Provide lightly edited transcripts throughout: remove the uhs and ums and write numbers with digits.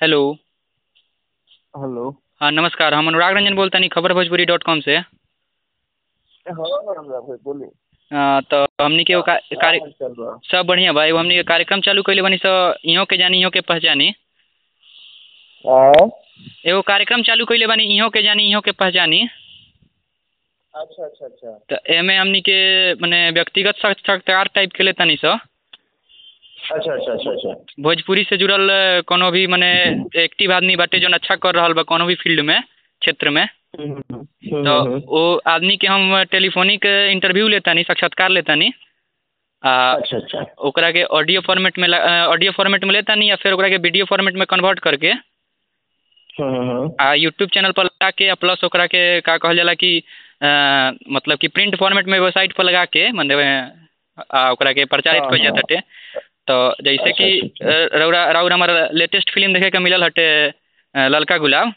Hello. Hello. हाँ नमस्कार, हम अनुराग रंजन बोलता नहीं खबर भोजपुरी.com से। हाँ रामदा भाई बोली। तो हमनी के का कार्य हाल चल रहा। सब बढ़िया बा। एगो हमनी के कार्यक्रम चालू कइले बानी स इहों के जानी इहों के पहचानी। हाँ। एगो कार्यक्रम चालू कइले बानी इहों के जानी इहों के पहचानी। अच्छा अच्छा अच्छा। तो एमे हमनी के माने व्यक्तिगत साक्षात्कार टाइप के लेतानी स अच्छा अच्छा अच्छा अच्छा। भोजपुरी से जुड़ल कोनो भी माने एक्टिव आदमी बाटे जौन अच्छा कर रहल बा कोनो भी फील्ड में क्षेत्र में। तो हम्म। वो आदमी के हम टेलीफोनिक इंटरव्यू लेतानी, साक्षात्कार लेतानी। अच्छा अच्छा। ओकरा के ऑडियो फॉर्मेट में लेतानी या फिर ओकरा के वीडियो फॉर्मेट में कन्वर्ट करके हम्म। यूट्यूब चैनल पर लगा के प्लस ओकरा के का कहल जाला कि मतलब कि प्रिंट फॉर्मेट में वेबसाइट पर लगा के मतलब ओकरा के प्रचारित हाँ कइल हाँ। जाता। तो जैसे अच्छा कि अच्छा अच्छा। राउर हमार लेटेस्ट फिल्म देखे के मिलल हटे ललका गुलाब,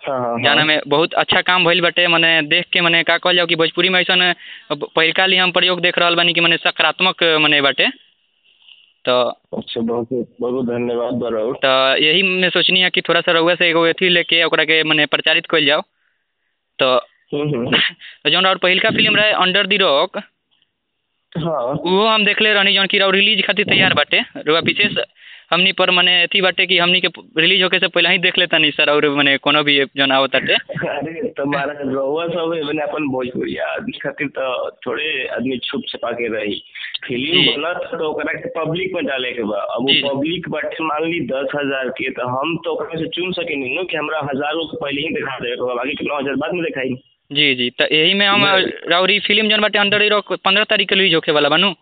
हाँ हाँ हाँ। जाना में बहुत अच्छा काम भइल बाटे। मने देख के मने का कहल जाओ कि भोजपुरी में ऐसा पहिलका लिए हम प्रयोग देख रहल बानी कि मने सकारात्मक मने बाटे। तो अच्छा बहुत बहुत धन्यवाद बराबर। तो यही मैं सोचनी है कि थोड़ा सा रउआ से एगो अथी लेके ओकरा के मने प्रचारित कइल जाओ। तो हम्म। तो जौन और पहिलका फिल्म रहे अंडर द रॉक, हाँ। वो हम देखले रहनी जौन कि और रिलीज खातिर तैयार बाटे। रुआ विशेष हमनी पर मने अथी बाटे कि हमनी के रिलीज होके से पहले ही देख लेता नहीं सर, और मने कोनो भी जौन आवताटे। अरे तुम्हारा रउआ सब है मैंने अपन भोजपुरी आदमी खातिर तो थोड़े आदमी छुप छुपा के रही। फिल्म जी बना तो ओकरा के पब्लिक में डाले के बा। अब वो जी पब्लिक बाटे मान ली 10,000 के तो हम तो ओकरा से चुन सके नहीं नो कि हमरा हजारों से पहले ही दिखा देवे के बा, बाकी के 9,000 बाद में दिखाई। जी जी। तो यही में हम और ई फिल्म जौन बाटे अंडर द रॉक 15 तारीख के रिलीज होके वाला बानू।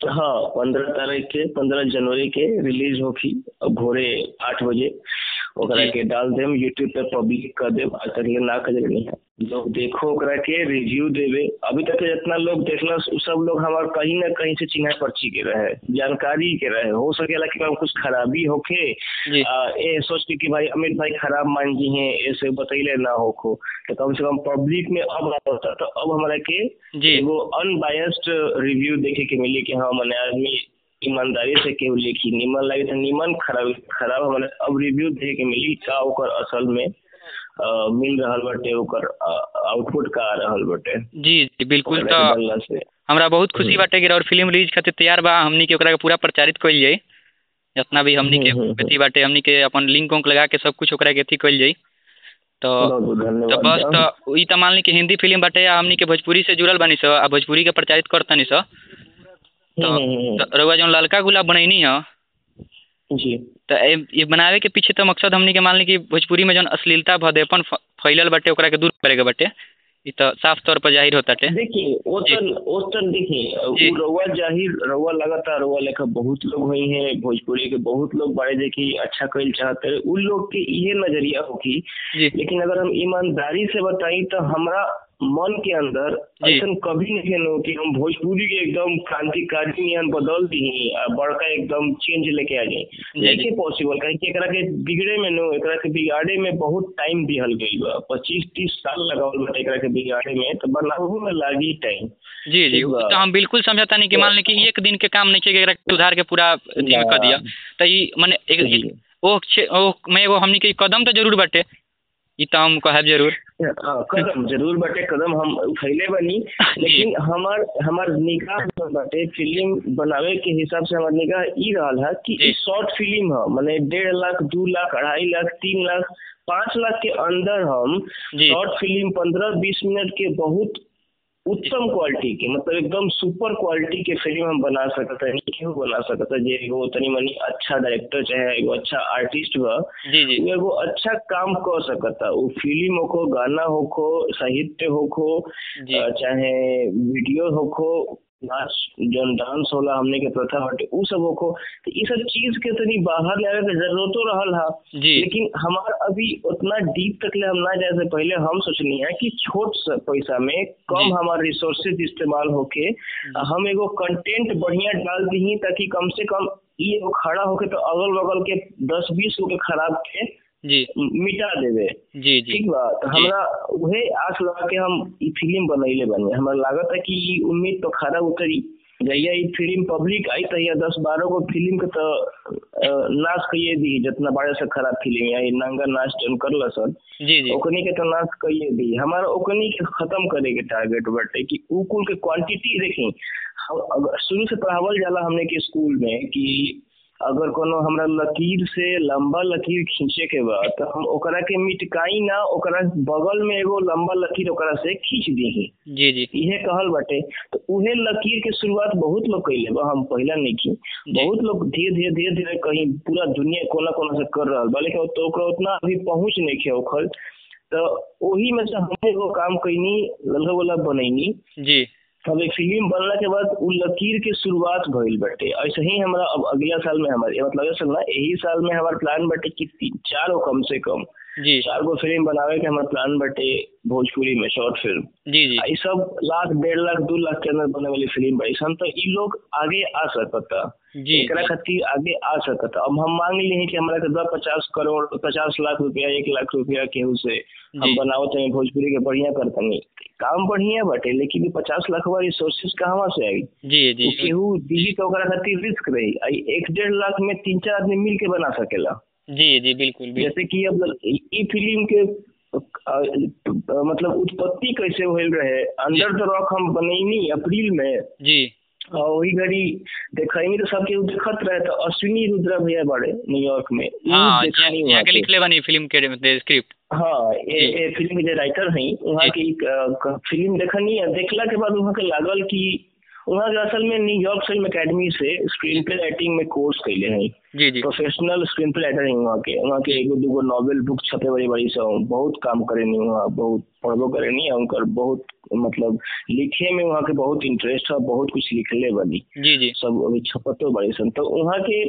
हाँ 15 तारीख के 15 जनवरी के रिलीज होगी भोरे 8 बजे। ओकरा जी के डाल देम यूट्यूब पे पब्लिक कर देम। आज तक ये ना कर नहीं है लोग देखो ओकरा के रिव्यू देवे। अभी तक जितना लोग देखना उ सब लोग हमार कहीं ना कहीं से चिन्हा पर्ची के रहे, जानकारी के रहे। हो सकेला कि कुछ खराबी होके जी ए सोच के कि भाई अमित भाई खराब मान जी हैं ऐसे बतैले ना होको। तो कम से कम पब्लिक में अब होता तो अब हमारा के जी एगो अनबायस्ड रिव्यू देखे के मिली कि हाँ मने आदमी ईमानदारी से केहू लिखी निमन लगे तो निमन, खराब खराब हमारे अब रिव्यू देखे के मिली का ओकर असल में मिल रहल बाटे, ओकर आउटपुट का आ रहल बाटे जी जी बिल्कुल। ओकरा तो के डालला से। हमरा बहुत खुशी बाटे कि और फिल्म रिलीज खातिर तैयार बा। हमनी के ओकरा के पूरा प्रचारित कइल जाई, जितना भी हमनी के अथी बाटे हमनी के अपन लिंक उंक लगा के सब कुछ ओकरा के अथी कइल जाई। तो बहुत बहुत तो धन्यवाद बस साहब। तो ई तो मान ली कि हिंदी फिल्म बाटे आ हमनी के भोजपुरी से जुड़ल बानी स आ भोजपुरी के प्रचारित करतानी स। तो रउआ जौन ललका गुलाब बनैनी ह जी। तो ये बनावे के पीछे तो मकसद हमनी के मान ली कि भोजपुरी में जौन अश्लीलता भदेपन फैलल बाटे ओकरा के दूर करे के बाटे। ई तो साफ तौर पर जाहिर होताटे। देखिए जी ओतन देखिए जी उ रउआ जाहिर रउआ लगातार रउआ लेखा बहुत लोग हुई हैं भोजपुरी के, बहुत लोग बड़े देखी अच्छा कइल चाहते हैं उन लोग के ये नजरिया होगी। जी लेकिन अगर हम ईमानदारी से बताई तो हमरा मन के अंदर जी ऐसा कभी नहीं है कि हम भोजपुरी के एकदम क्रांतिकारी नियन बदल दी बड़का एकदम चेंज लेके आ जाए। जी जी नहीं पॉसिबल कहीं कि एकरा के बिगड़े में नो एकरा के बिगाड़े में बहुत टाइम दिहल गई बा। 25-30 साल लगावल बा एकरा के बिगाड़े में, तो बनावू में लागी टाइम। जी जी। ठीक बा। तो हम बिल्कुल समझता नहीं कि मान ली कि एक दिन के काम नहीं चाहिए कि एकरा के सुधार के पूरा अथी में कर दिया। तो ई माने जी। ओ में एगो हमनी के कदम तो जरूर बाटे, ई तो हम कहब जरूर। कदम जरूर बाटे, कदम हम उठैले बनी। जी लेकिन हमार निगाह जोन बाटे फिल्म बनावे के हिसाब से हमार निगाह ई रहल है कि जी ई शॉर्ट फिल्म है, माने 1.5 लाख 2 लाख 2.5 लाख 3 लाख 5 लाख के अंदर हम जी शॉर्ट फिल्म 15-20 मिनट के बहुत उत्तम क्वालिटी के मतलब एकदम सुपर क्वालिटी के फिल्म हम बना सकते हैं। क्यों बना सकते हैं जे एगो तनी मनी अच्छा डायरेक्टर चाहे एगो अच्छा आर्टिस्ट बा जी जी उ एगो अच्छा काम कर सकता। वो फिल्म होखो, गाना होखो, साहित्य होखो, जी चाहे वीडियो होखो, नाच जौन डांस होला हमने के प्रथा बाटे उ सब होखो। तो ये सब चीज के तनी बाहर ले आवे के जरूरतो रहल हा। जी लेकिन हमार अभी उतना डीप तक ले हम ना जाए से पहले हम सोचनी है कि छोट पैसा में जी कम हमार रिसोर्सेज इस्तेमाल होके जी हम एगो कंटेंट बढ़िया डाल दी ताकि कम से कम ये एगो खड़ा होके तो अगल बगल के 10-20 गो के खराब के जी मिटा देवे। जी जी ठीक बा। तो जी हमरा उहे आस लगा के हम ई फिल्म बनैले बनी। हमरा लागत है कि ई उम्मीद तो खरा उतरी। जहिया ई फिल्म पब्लिक आई तहिया 10-12 गो फिल्म के तो नाश कइए दी, जितना बड़े से खराब फिल्म है नंगा नाच जन करल सन जी जी ओकनी के तो नाश कइए दी। हमारा ओकनी के खत्म करे के टारगेट बाटे कि उ कुल के क्वांटिटी देखी। शुरू से पढ़ावल जाला हमने के स्कूल में कि अगर कोनो हमरा लकीर से लंबा लकीर खींचे के बा तो हम ओकरा के मिटकाई ना, ओकरा बगल में एगो लंबा लकीर ओकरा से खींच दीही। जी जी इहे कहल बाटे। तो उहे लकीर के शुरुआत बहुत लोग कइले बा, हम पहला नहीं की। बहुत लोग धीरे धीरे कहीं पूरा दुनिया कोना कोना से कर रहा बा, लेकिन तो ओकरा उतना अभी पहुंच नहीं खे ओखल। तो वही में से हम एगो काम कइनी, लल्हा वाला बनैनी। जी अब एक फिल्म बनला के बाद उ लकीर के शुरुआत भइल बाटे। ऐसे ही हमरा अब अगला साल में हमारे मतलब अगला साल ना यही साल में हमार प्लान बाटे कि 3-4 गो कम से कम जी 4 गो फिल्म बनावे के हमार प्लान बाटे भोजपुरी में शॉर्ट फिल्म। जी जी ई सब 1 लाख 1.5 लाख 2 लाख के अंदर बने वाली फिल्म बाई सन। तो ई लोग आगे आ सकता, जी एकरा खातिर आगे आ सकता। अब हम मांग ली है कि हमरा के 50 करोड़ 50 लाख रुपया 1 लाख रुपया केहू से हम बनावत है भोजपुरी के बढ़िया करतनी, काम बढ़िया बाटे, लेकिन 50 लाख वाली रिसोर्सेज कहवा से आई? जी जी केहू दी तो ओकरा खातिर रिस्क रही। 1-1.5 लाख में 3-4 आदमी मिल के बना सकेला। जी जी बिल्कुल बिल्कुल। जैसे कि अब ई फिल्म के मतलब उत्पत्ति कैसे होल रहे, अंडर द रॉक हम बनैनी अप्रैल में जी और वही घड़ी देखनी तो सबके देखत रहे। तो अश्विनी रुद्रा भैया बड़े न्यूयॉर्क में हाँ यहाँ के लिखले बनी फिल्म के स्क्रिप्ट। हाँ ये फिल्म के जो राइटर हैं वहाँ की फिल्म देखनी है। देखला के बाद वहाँ के लागल कि वहाँ के असल में न्यूयॉर्क फिल्म एकेडमी से स्क्रीन प्ले राइटिंग में कोर्स कैले हैं। जी जी प्रोफेशनल स्क्रीन प्ले राइटर हैं वहाँ के एगो दूगो नॉवेल बुक छपे बड़ी बड़ी से बहुत काम करे नहीं, वहाँ बहुत पढ़बो करे नहीं। उनकर बहुत मतलब लिखे में वहाँ के बहुत इंटरेस्ट है, बहुत कुछ लिखले बनी। जी जी सब अभी छपतो बड़ी सन। तो वहाँ के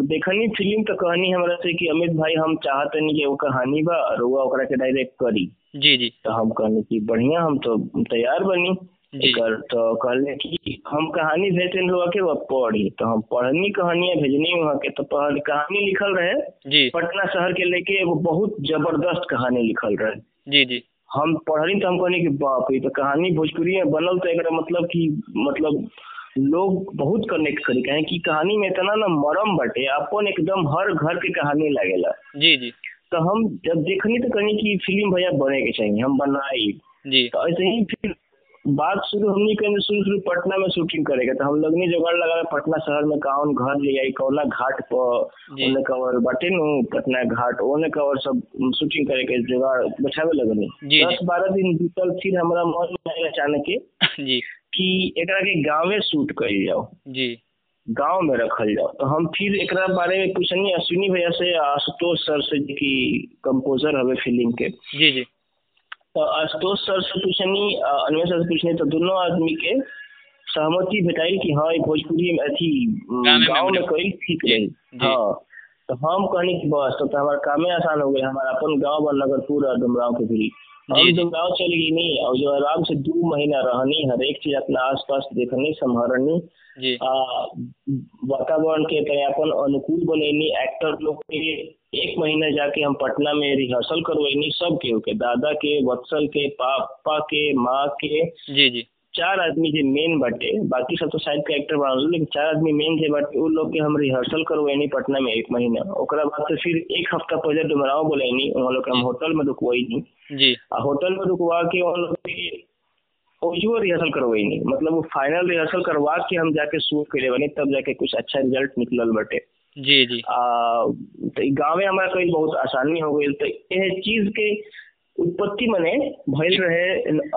देखनी फिल्म तो कहनी हमरा से कि अमित भाई हम चाहते नहीं कि वो कहानी बा और वो ओकरा के डायरेक्ट करी। जी जी तो हम कहने की बढ़िया, हम तो तैयार बनी जी कर। तो कहले कि हम कहानी भेजते हुआ के वो पढ़ी। तो हम पढ़नी कहानियां भेजनी वहाँ के। तो कहानी लिखल रहे जी पटना शहर के लेके एगो बहुत जबरदस्त कहानी लिखल रहे। जी जी हम पढ़नी तो हम कहनी कि बाप रे, तो कहानी भोजपुरी में बनल तो एक मतलब कि मतलब लोग बहुत कनेक्ट करी, कहे कि कहानी में इतना ना मरम बटे, अपन एकदम हर घर के कहानी लगेला। जी जी तो हम जब देखनी तो कहनी कि फिल्म भैया बने के चाहिए, हम बनाई। जी तो ऐसे ही फिर बात शुरू हमनी कहीं शुरू पटना में शूटिंग करेगा। तो हम लगनी जुगाड़ लगा पटना शहर में कौन घर ले आई, कौना घाट पर ओने कवर बाटे नु पटना घाट ओने कवर सब शूटिंग करे के जुगाड़ बचावे लगनी। 10-12 दिन बीतल। फिर हमारा मन में आया अचानक जी कि एकरा के गाँव शूट कइल जाओ, जी गांव में रखल जाओ। तो हम फिर एक बारे में पूछनी अश्विनी भैया से, आशुतोष सर से की कंपोजर हवे फिल्म के। जी जी तो आशुतोष सर से पूछनी, अन्वेष सर से पूछनी। तो दोनों आदमी के सहमति भेटाई कि हाँ भोजपुरी में अथी गाँव में कई ठीक रही। हाँ तो हम कहनी कि बस तो हमारा कामे आसान हो गया। हमारा अपन गाँव बन नगरपुर और डुमराव के भी हम जब गाँव चल गई नहीं और जो आराम से 2 महीना रहनी, हर एक चीज अपना आस पास देखनी संभालनी, वातावरण के अपन अनुकूल बनैनी। एक्टर लोग के 1 महीना जाके हम पटना में रिहर्सल करवैनी, सब के दादा के, वत्सल के, पापा के, माँ के। जी जी 4 आदमी जो मेन बाटे, बाकी सब तो साइड कैरेक्टर बनल, लेकिन 4 आदमी मेन जो बाटे वो लोग के हम रिहर्सल करवैनी पटना में 1 महीना। ओकरा बाद से फिर 1 हफ्ता पहले डुमराव बोलैनी, वहाँ लोग हम होटल में रुकवैनी जी। होटल में रुकवा के वहाँ लोग के रिहर्सल करवैनी, मतलब वो फाइनल रिहर्सल करवा के हम जाके शूट करे बनी, तब जाके कुछ अच्छा रिजल्ट निकलल बाटे। जी जी तो गाँव में हमारा कहीं बहुत आसानी हो गई। तो यह चीज के उत्पत्ति मने भइल रहे,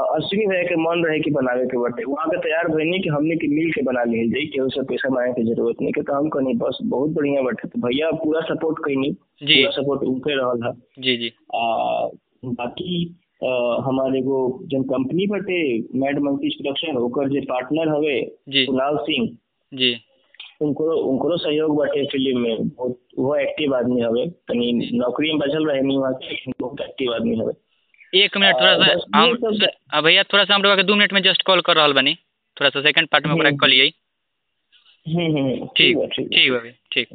अश्विनी भैया के मन रहे कि बनावे के बटे, वहाँ के तैयार भइनी कि हमने के मिल के बना ली जाए, केहू से पैसा मांगे की जरूरत नहीं। तो हम कहनी बस बहुत बढ़िया बटे। तो भैया पूरा सपोर्ट कईनी, पूरा सपोर्ट उनके रहल है। जी जी बाकी हमारे एगो जन कंपनी बटे मैड मंकीज प्रोडक्शन, ओकर जे पार्टनर हवे कुणाल सिंह जी, उनको सहयोग बाटे फिल्म में। वो एक्टिव आदमी हवे, तनी नौकरी में बचल रहे नहीं, वहाँ के बहुत एक्टिव आदमी हवे। 1 मिनट थोड़ा सा भैया, थोड़ा सा हम लोग 2 मिनट में जस्ट कॉल कर रहा बनी, थोड़ा सा सेकंड पार्ट में ओकरा कॉल लिये। ठीक है, ठीक है। ठीक।